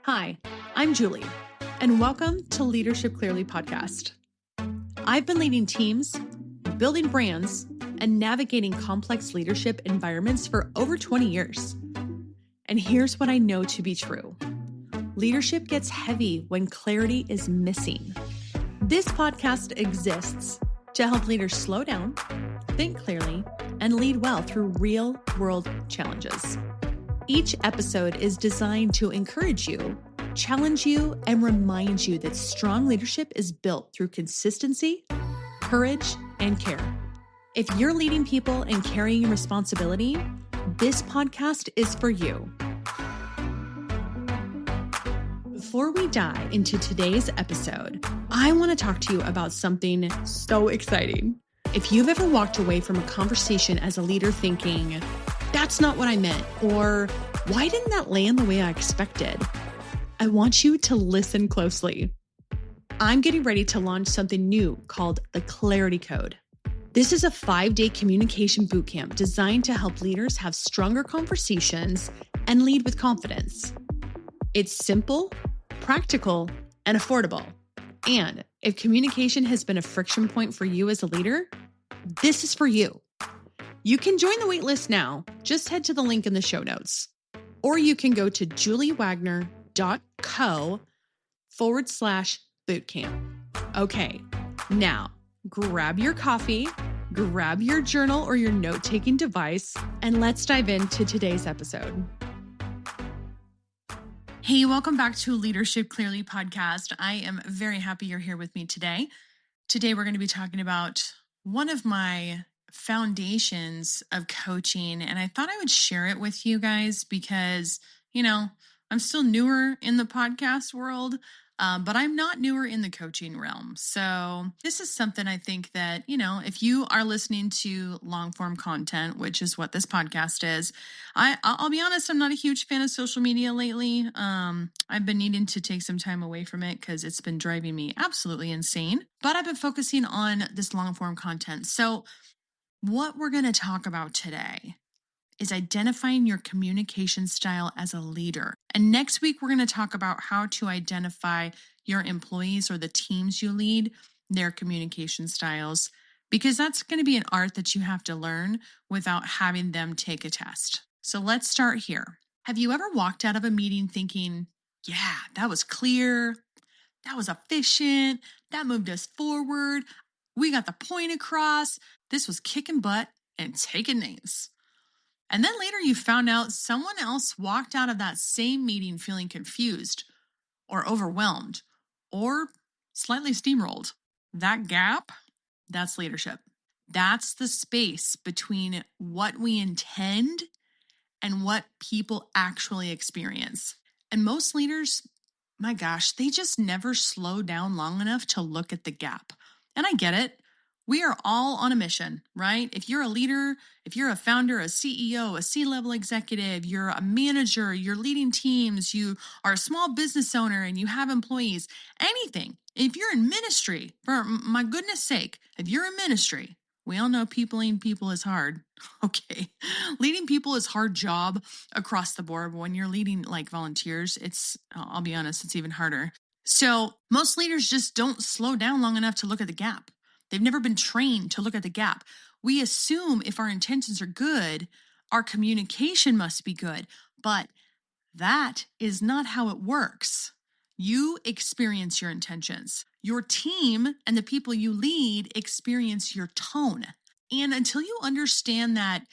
Hi, I'm Julie, and welcome to Leadership Clearly podcast. I've been leading teams, building brands, and navigating complex leadership environments for over 20 years. And here's what I know to be true. Leadership gets heavy when clarity is missing. This podcast exists to help leaders slow down, think clearly, and lead well through real-world challenges. Each episode is designed to encourage you, challenge you, and remind you that strong leadership is built through consistency, courage, and care. If you're leading people and carrying responsibility, this podcast is for you. Before we dive into today's episode, I want to talk to you about something so exciting. If you've ever walked away from a conversation as a leader thinking, "That's not what I meant," or "Why didn't that land the way I expected?" I want you to listen closely. I'm getting ready to launch something new called the Clarity Code. This is a 5-day communication bootcamp designed to help leaders have stronger conversations and lead with confidence. It's simple, practical, and affordable. And if communication has been a friction point for you as a leader, this is for you. You can join the waitlist now. Just head to the link in the show notes. Or you can go to juliewagner.co/bootcamp. Okay, now grab your coffee, grab your journal or your note-taking device, and let's dive into today's episode. Hey, welcome back to Leadership Clearly podcast. I am very happy you're here with me today. Today, we're going to be talking about one of my foundations of coaching, and I thought I would share it with you guys because, I'm still newer in the podcast world, but I'm not newer in the coaching realm. So this is something I think that, if you are listening to long form content, which is what this podcast is, I'll be honest, I'm not a huge fan of social media lately. I've been needing to take some time away from it because it's been driving me absolutely insane, but I've been focusing on this long form content. So what we're going to talk about today is identifying your communication style as a leader. And next week, we're going to talk about how to identify your employees or the teams you lead, their communication styles, because that's going to be an art that you have to learn without having them take a test. So let's start here. Have you ever walked out of a meeting thinking, yeah, that was clear, that was efficient, that moved us forward, we got the point across, this was kicking butt and taking names? And then later you found out someone else walked out of that same meeting feeling confused or overwhelmed or slightly steamrolled. That gap, that's leadership. That's the space between what we intend and what people actually experience. And most leaders, my gosh, they just never slow down long enough to look at the gap. And I get it. We are all on a mission, right? If you're a leader, if you're a founder, a CEO, a C-level executive, you're a manager, you're leading teams, you are a small business owner and you have employees, anything. If you're in ministry, for my goodness sake, if you're in ministry, we all know leading people is hard. Okay. Leading people is a hard job across the board. But when you're leading like volunteers, I'll be honest, it's even harder. So most leaders just don't slow down long enough to look at the gap. They've never been trained to look at the gap. We assume if our intentions are good, our communication must be good, but that is not how it works. You experience your intentions. Your team and the people you lead experience your tone. And until you understand that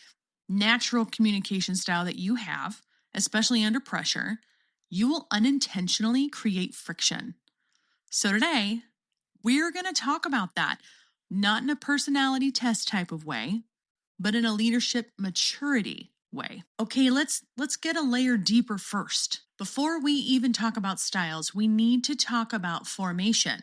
natural communication style that you have, especially under pressure, you will unintentionally create friction. So today, we're going to talk about that. Not in a personality test type of way, but in a leadership maturity way. Okay, let's get a layer deeper first. Before we even talk about styles, we need to talk about formation,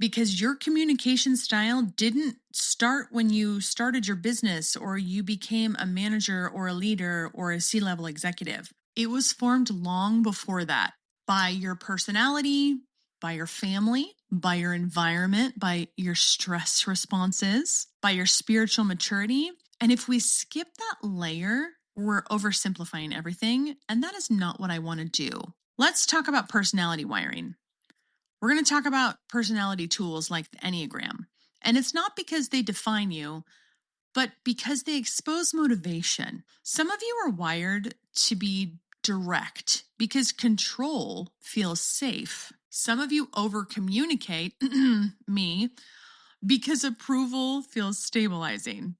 because your communication style didn't start when you started your business or you became a manager or a leader or a C-level executive. It was formed long before that by your personality, by your family, by your environment, by your stress responses, by your spiritual maturity. And if we skip that layer, we're oversimplifying everything. And that is not what I want to do. Let's talk about personality wiring. We're going to talk about personality tools like the Enneagram. And it's not because they define you, but because they expose motivation. Some of you are wired to be direct because control feels safe. Some of you over communicate, me, because approval feels stabilizing.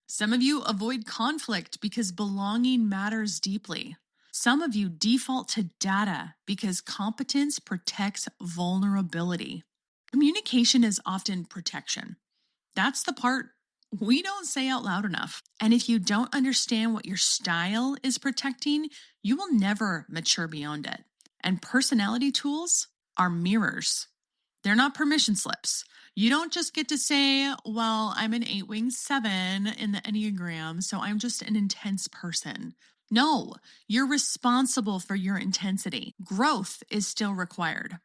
Some of you avoid conflict because belonging matters deeply. Some of you default to data because competence protects vulnerability. Communication is often protection. That's the part we don't say out loud enough. And if you don't understand what your style is protecting, you will never mature beyond it. And personality tools are mirrors. They're not permission slips. You don't just get to say, well, I'm an 8-wing-7 in the Enneagram, so I'm just an intense person. No, you're responsible for your intensity. Growth is still required.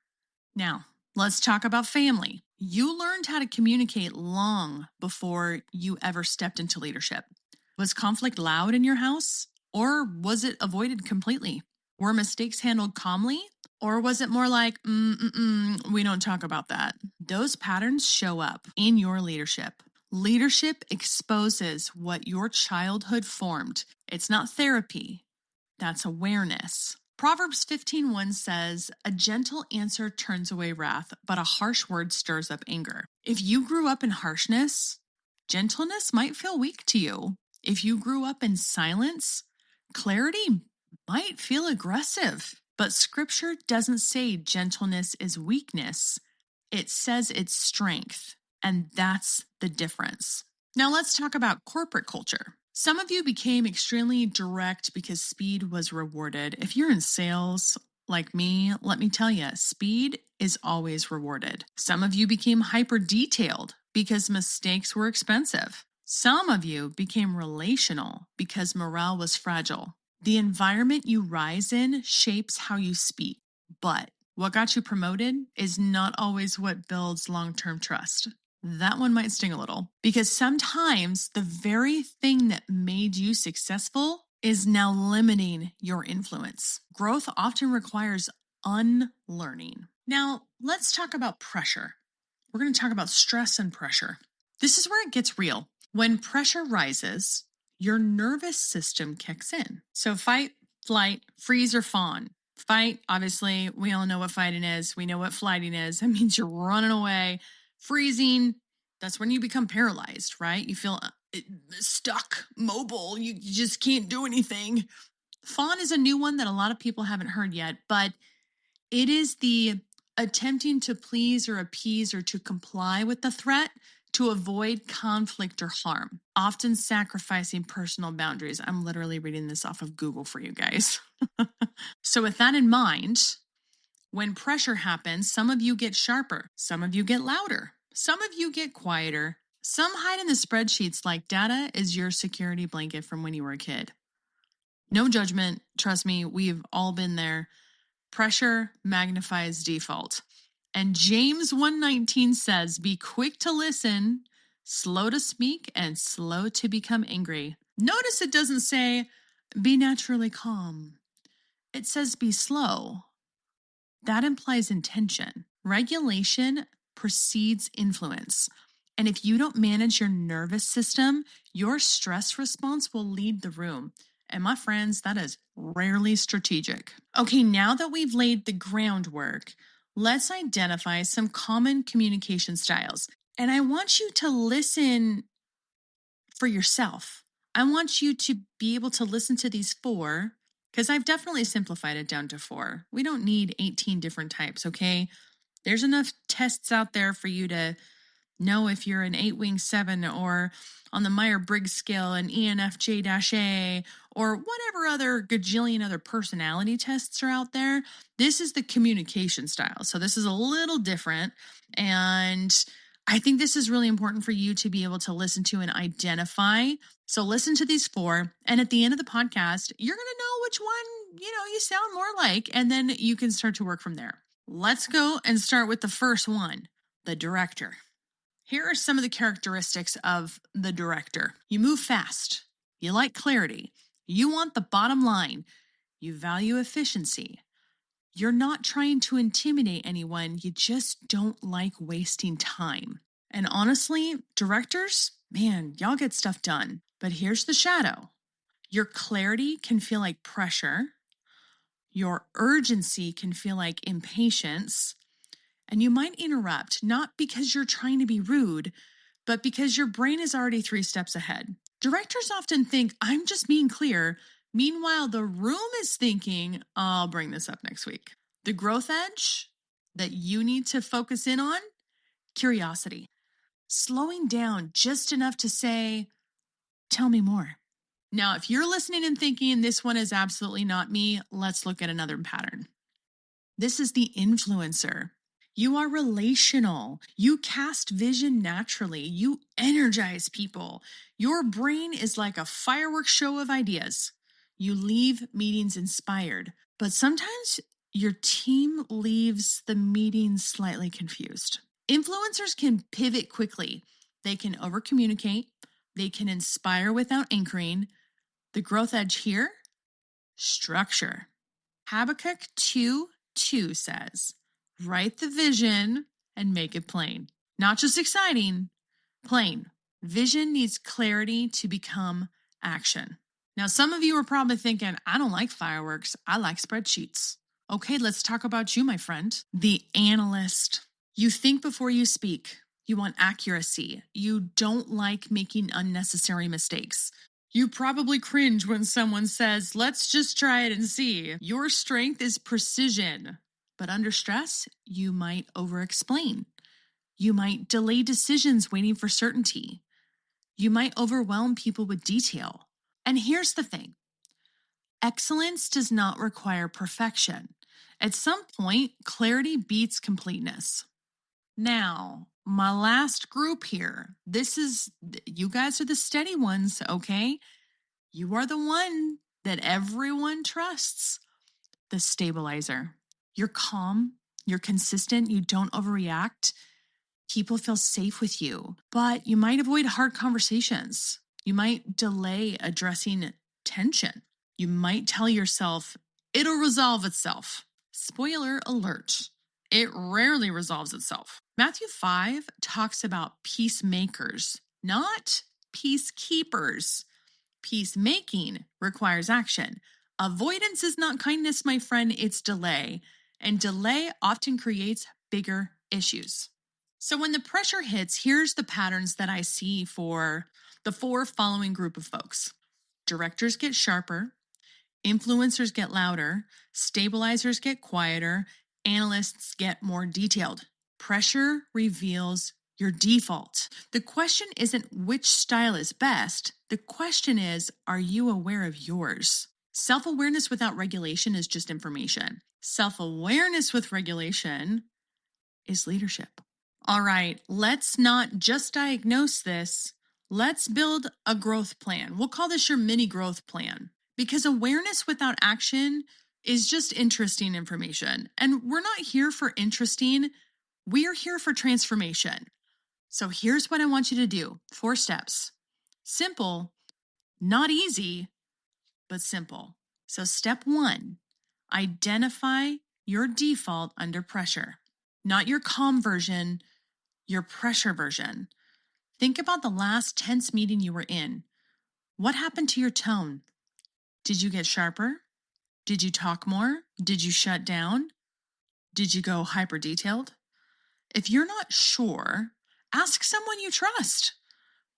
Now, let's talk about family. You learned how to communicate long before you ever stepped into leadership. Was conflict loud in your house, or was it avoided completely? Were mistakes handled calmly, or was it more like, we don't talk about that? Those patterns show up in your leadership. Leadership exposes what your childhood formed. It's not therapy. That's awareness. Proverbs 15:1 says, "A gentle answer turns away wrath, but a harsh word stirs up anger." If you grew up in harshness, gentleness might feel weak to you. If you grew up in silence, clarity might feel aggressive. But scripture doesn't say gentleness is weakness. It says it's strength, and that's the difference. Now let's talk about corporate culture. Some of you became extremely direct because speed was rewarded. If you're in sales like me, let me tell you, speed is always rewarded. Some of you became hyper detailed because mistakes were expensive. Some of you became relational because morale was fragile. The environment you rise in shapes how you speak, but what got you promoted is not always what builds long-term trust. That one might sting a little because sometimes the very thing that made you successful is now limiting your influence. Growth often requires unlearning. Now, let's talk about pressure. We're going to talk about stress and pressure. This is where it gets real. When pressure rises, your nervous system kicks in. So fight, flight, freeze, or fawn. Fight, obviously, we all know what fighting is. We know what flighting is. That means you're running away. Freezing, that's when you become paralyzed, right? You feel stuck, mobile. You just can't do anything. Fawn is a new one that a lot of people haven't heard yet, but it is the attempting to please or appease or to comply with the threat to avoid conflict or harm, often sacrificing personal boundaries. I'm literally reading this off of Google for you guys. So with that in mind, when pressure happens, some of you get sharper, some of you get louder, some of you get quieter, some hide in the spreadsheets like data is your security blanket from when you were a kid. No judgment. Trust me, we've all been there. Pressure magnifies default. And James 1:19 says, "Be quick to listen, slow to speak, and slow to become angry." Notice it doesn't say, "Be naturally calm." It says, "Be slow." That implies intention. Regulation precedes influence. And if you don't manage your nervous system, your stress response will lead the room. And my friends, that is rarely strategic. Okay, now that we've laid the groundwork, let's identify some common communication styles. And I want you to listen for yourself. I want you to be able to listen to these 4, because I've definitely simplified it down to 4. We don't need 18 different types, okay? There's enough tests out there for you to know if you're an 8-wing-7 or on the Myers-Briggs scale, an ENFJ-A, or whatever other gajillion other personality tests are out there. This is the communication style. So this is a little different. And I think this is really important for you to be able to listen to and identify. So listen to these 4. And at the end of the podcast, you're going to know which one, you sound more like, and then you can start to work from there. Let's go and start with the first one, the director. Here are some of the characteristics of the director. You move fast. You like clarity. You want the bottom line. You value efficiency. You're not trying to intimidate anyone. You just don't like wasting time. And honestly, directors, man, y'all get stuff done. But here's the shadow. Your clarity can feel like pressure. Your urgency can feel like impatience. And you might interrupt, not because you're trying to be rude, but because your brain is already 3 steps ahead. Directors often think, I'm just being clear. Meanwhile, the room is thinking, I'll bring this up next week. The growth edge that you need to focus in on, curiosity. Slowing down just enough to say, tell me more. Now, if you're listening and thinking this one is absolutely not me, let's look at another pattern. This is the influencer. You are relational. You cast vision naturally. You energize people. Your brain is like a fireworks show of ideas. You leave meetings inspired, but sometimes your team leaves the meeting slightly confused. Influencers can pivot quickly. They can overcommunicate. They can inspire without anchoring. The growth edge here, structure. Habakkuk 2:2 says, write the vision and make it plain. Not just exciting, plain. Vision needs clarity to become action. Now, some of you are probably thinking, I don't like fireworks. I like spreadsheets. Okay, let's talk about you, my friend. The analyst. You think before you speak. You want accuracy. You don't like making unnecessary mistakes. You probably cringe when someone says, let's just try it and see. Your strength is precision, but under stress, you might over-explain. You might delay decisions waiting for certainty. You might overwhelm people with detail. And here's the thing. Excellence does not require perfection. At some point, clarity beats completeness. Now, my last group here, you guys are the steady ones, okay? You are the one that everyone trusts, the stabilizer. You're calm, you're consistent, you don't overreact. People feel safe with you, but you might avoid hard conversations. You might delay addressing tension. You might tell yourself, it'll resolve itself. Spoiler alert, it rarely resolves itself. Matthew 5 talks about peacemakers, not peacekeepers. Peacemaking requires action. Avoidance is not kindness, my friend, it's delay. And delay often creates bigger issues. So when the pressure hits, here's the patterns that I see for the 4 following group of folks. Directors get sharper, influencers get louder, stabilizers get quieter, analysts get more detailed. Pressure reveals your default. The question isn't which style is best. The question is, are you aware of yours? Self-awareness without regulation is just information. Self-awareness with regulation is leadership. All right, let's not just diagnose this. Let's build a growth plan. We'll call this your mini growth plan, because awareness without action is just interesting information. And we're not here for interesting. We are here for transformation. So here's what I want you to do. 4 steps. Simple, not easy, but simple. So step 1, identify your default under pressure. Not your calm version, your pressure version. Think about the last tense meeting you were in. What happened to your tone? Did you get sharper? Did you talk more? Did you shut down? Did you go hyper detailed? If you're not sure, ask someone you trust.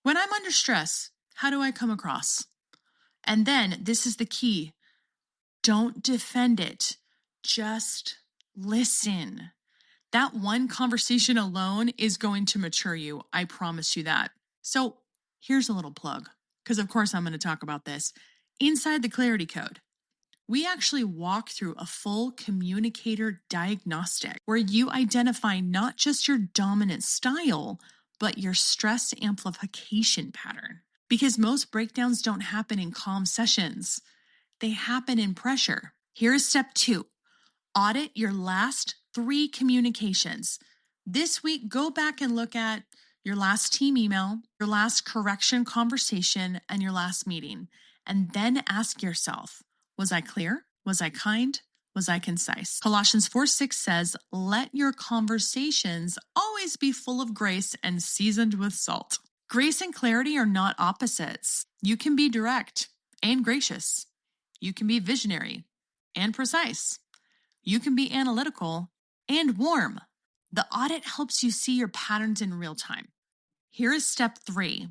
When I'm under stress, how do I come across? And then, this is the key. Don't defend it. Just listen. That one conversation alone is going to mature you. I promise you that. So here's a little plug, because of course I'm going to talk about this. Inside the Clarity Code, we actually walk through a full communicator diagnostic where you identify not just your dominant style, but your stress amplification pattern. Because most breakdowns don't happen in calm sessions. They happen in pressure. Here's step 2. Audit your last 3 communications. This week, go back and look at your last team email, your last correction conversation, and your last meeting. And then ask yourself, was I clear? Was I kind? Was I concise? Colossians 4:6 says, let your conversations always be full of grace and seasoned with salt. Grace and clarity are not opposites. You can be direct and gracious. You can be visionary and precise. You can be analytical and warm. The audit helps you see your patterns in real time. Here is step 3.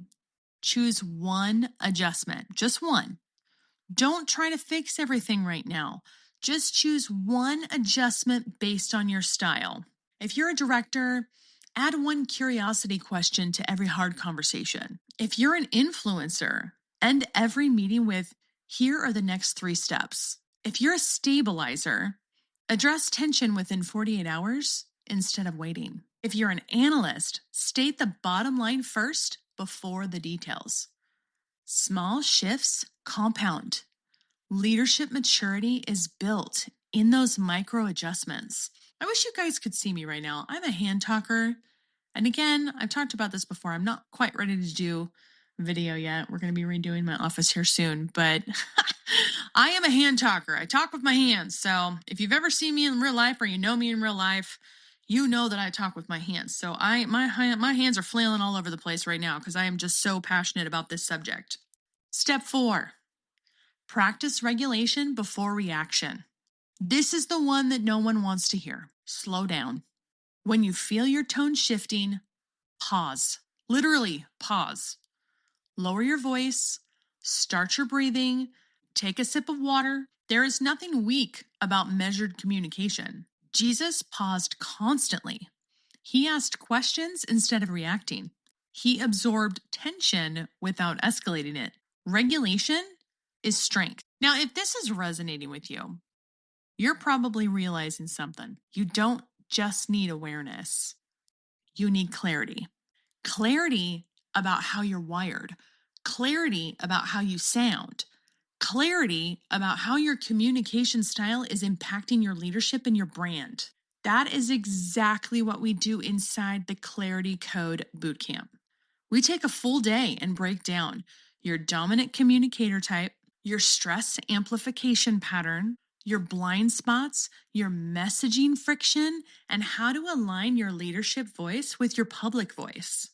Choose one adjustment, just one. Don't try to fix everything right now. Just choose one adjustment based on your style. If you're a director, add one curiosity question to every hard conversation. If you're an influencer, end every meeting with, here are the next 3 steps. If you're a stabilizer, address tension within 48 hours instead of waiting. If you're an analyst, state the bottom line first before the details. Small shifts compound. Leadership maturity is built in those micro adjustments. I wish you guys could see me right now. I'm a hand talker. And again, I've talked about this before. I'm not quite ready to do video yet. We're going to be redoing my office here soon, but I am a hand talker. I talk with my hands. So if you've ever seen me in real life or you know me in real life, you know that I talk with my hands. So my hands are flailing all over the place right now because I am just so passionate about this subject. Step 4, practice regulation before reaction. This is the one that no one wants to hear. Slow down. When you feel your tone shifting, pause. Literally pause. Lower your voice, start your breathing, take a sip of water. There is nothing weak about measured communication. Jesus paused constantly. He asked questions instead of reacting. He absorbed tension without escalating it. Regulation is strength. Now, if this is resonating with you, you're probably realizing something. You don't just need awareness. You need clarity. Clarity about how you're wired. Clarity about how you sound. Clarity about how your communication style is impacting your leadership and your brand. That is exactly what we do inside the Clarity Code Bootcamp. We take a full day and break down your dominant communicator type, your stress amplification pattern, your blind spots, your messaging friction, and how to align your leadership voice with your public voice.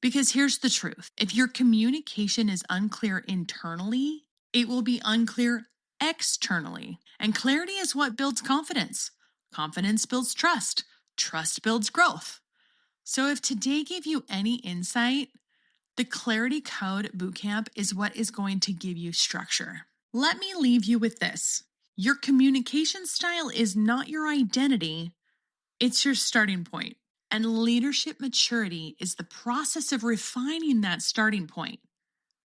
Because here's the truth. If your communication is unclear internally, it will be unclear externally. And clarity is what builds confidence. Confidence builds trust. Trust builds growth. So if today gave you any insight, the Clarity Code Bootcamp is what is going to give you structure. Let me leave you with this. Your communication style is not your identity. It's your starting point. And leadership maturity is the process of refining that starting point,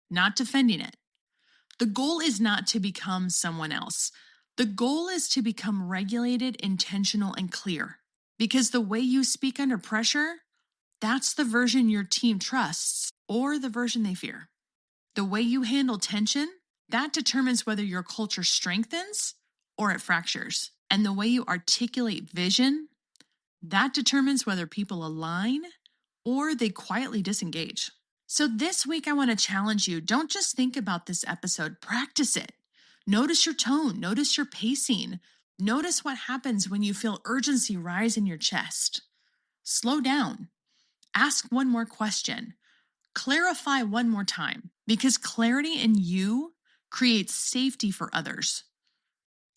not defending it. The goal is not to become someone else. The goal is to become regulated, intentional, and clear. Because the way you speak under pressure, that's the version your team trusts or the version they fear. The way you handle tension, that determines whether your culture strengthens or it fractures. And the way you articulate vision, that determines whether people align or they quietly disengage. So this week, I want to challenge you. Don't just think about this episode, practice it. Notice your tone, notice your pacing. Notice what happens when you feel urgency rise in your chest. Slow down. Ask one more question. Clarify one more time, because clarity in you creates safety for others.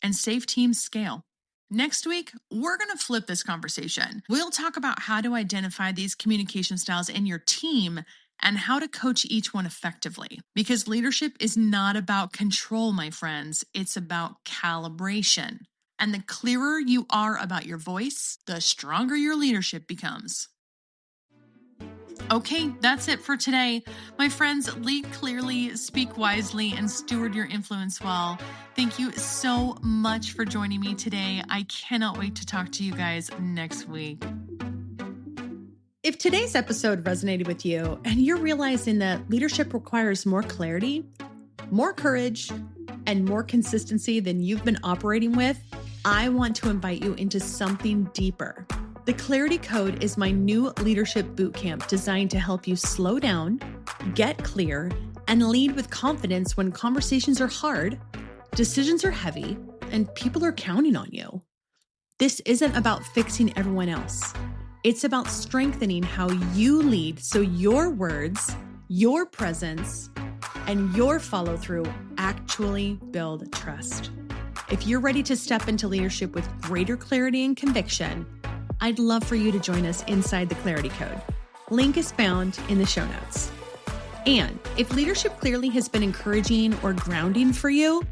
And safe teams scale. Next week, we're going to flip this conversation. We'll talk about how to identify these communication styles in your team and how to coach each one effectively. Because leadership is not about control, my friends. It's about calibration. And the clearer you are about your voice, the stronger your leadership becomes. Okay, that's it for today. My friends, lead clearly, speak wisely, and steward your influence well. Thank you so much for joining me today. I cannot wait to talk to you guys next week. If today's episode resonated with you and you're realizing that leadership requires more clarity, more courage, and more consistency than you've been operating with, I want to invite you into something deeper. The Clarity Code is my new leadership bootcamp designed to help you slow down, get clear, and lead with confidence when conversations are hard, decisions are heavy, and people are counting on you. This isn't about fixing everyone else. It's about strengthening how you lead so your words, your presence, and your follow through actually build trust. If you're ready to step into leadership with greater clarity and conviction, I'd love for you to join us inside the Clarity Code. Link is found in the show notes. And if Leadership Clearly has been encouraging or grounding for you,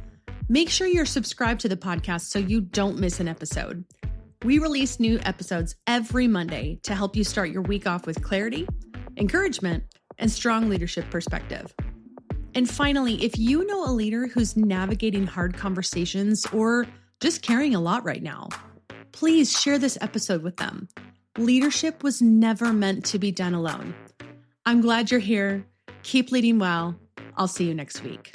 make sure you're subscribed to the podcast so you don't miss an episode. We release new episodes every Monday to help you start your week off with clarity, encouragement, and strong leadership perspective. And finally, if you know a leader who's navigating hard conversations or just carrying a lot right now, please share this episode with them. Leadership was never meant to be done alone. I'm glad you're here. Keep leading well. I'll see you next week.